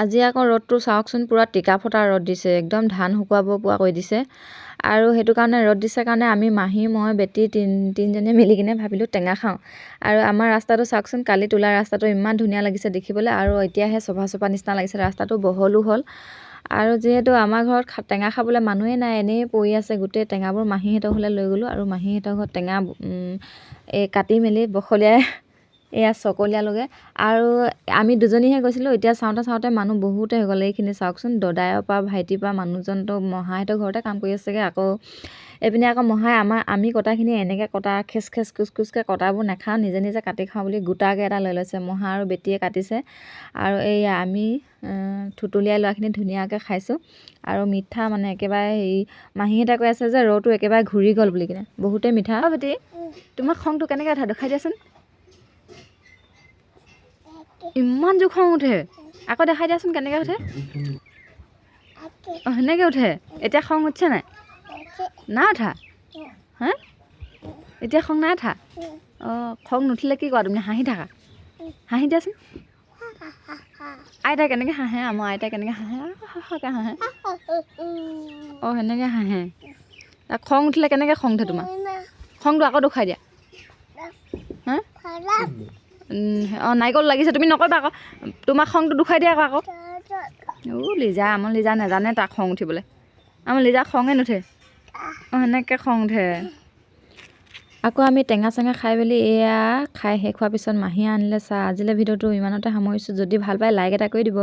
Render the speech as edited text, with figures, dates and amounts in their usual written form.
আজি আকৌ ৰ'দটো চাওকচোন পুৰা টিকা ফটা ৰ'দ দিছে একদম ধান শুকুৱাব পৰা কৰি দিছে আৰু সেইটো কাৰণে ৰ'দ দিছে কাৰণে আমি মাহী মই বেটি তিনিজনীয়ে মিলি কিনে ভাবিলোঁ টেঙা খাওঁ আৰু আমাৰ ৰাস্তাটো চাওকচোন কালি তোলা ৰাস্তাটো ইমান ধুনীয়া লাগিছে দেখিবলৈ আৰু এতিয়াহে চফা চফা নিচিনা লাগিছে ৰাস্তাটো বহলো হ'ল আৰু যিহেতু আমাৰ ঘৰত টেঙা খাবলৈ মানুহে নাই এনেই পৰি আছে গোটেই টেঙাবোৰ মাহীহঁতৰ ঘৰলৈ লৈ গ'লোঁ আৰু মাহীহঁতৰ ঘৰত টেঙা এই কাটি মেলি বখলিয়াই এয়া চকলীয়ালৈকে আৰু আমি দুজনীহে গৈছিলোঁ এতিয়া চাওঁতে মানুহ বহুতে হৈ গ'ল এইখিনি চাওকচোন দদায়ৰ পৰা ভাইটিৰ পৰা মানুহজনটো মহাহঁতৰ ঘৰতে কাম কৰি আছেগৈ আকৌ এইপিনে আকৌ মহাই আমি কটাখিনি এনেকৈ কটা খেচ খুচকৈ কটাবোৰ নাখাওঁ নিজে নিজে কাটি খাওঁ বুলি গোটাকৈ এটা লৈ লৈছে মহা আৰু বেটিয়ে কাটিছে আৰু এইয়া আমি থুতুলিয়াই লোৱাখিনি ধুনীয়াকৈ খাইছোঁ আৰু মিঠা মানে একেবাৰে হেৰি মাহীহঁতে কৈ আছে যে ৰৌটো একেবাৰে ঘূৰি গ'ল বুলি কিনে বহুতেই মিঠা বেটি তোমাক খংটো কেনেকৈ উঠা দেখাই দিয়াচোন ইমান জোৰ খং উঠে আকৌ দেখাই দিয়াচোন কেনেকৈ উঠে অঁ সেনেকৈ উঠে এতিয়া খং উঠিছে নাই নাই উঠা হা এতিয়া খং নাই উঠা অঁ খং নুঠিলে কি কৰা তুমি হাঁহি থাকা হাঁহি দিয়াচোন আইতাই কেনেকৈ হাঁহে আমাৰ আইতাই কেনেকৈ হাঁহে হাঁহে অঁ সেনেকৈ হাঁহে খং উঠিলে কেনেকৈ খং উঠে তোমাৰ খংটো আকৌ দেখুৱাই দিয়া হা অঁ নাৰিকল লাগিছে তুমি নকৰিবা আকৌ তোমাক খংটো দেখুৱাই দিয়া আকৌ লিজা আমাৰ লিজা নাজানে তাক খং উঠিবলৈ আমাৰ লিজা খঙে নুঠে অঁ সেনেকৈ খং উঠে আকৌ আমি টেঙা চেঙা খাই মেলি এয়া খাই শেষ হোৱাৰ পিছত মাহীয়ে আনিলে চাহ আজিলৈ ভিডিঅ'টো ইমানতে সামৰিছোঁ যদি ভাল পায় লাইক এটা কৰি দিব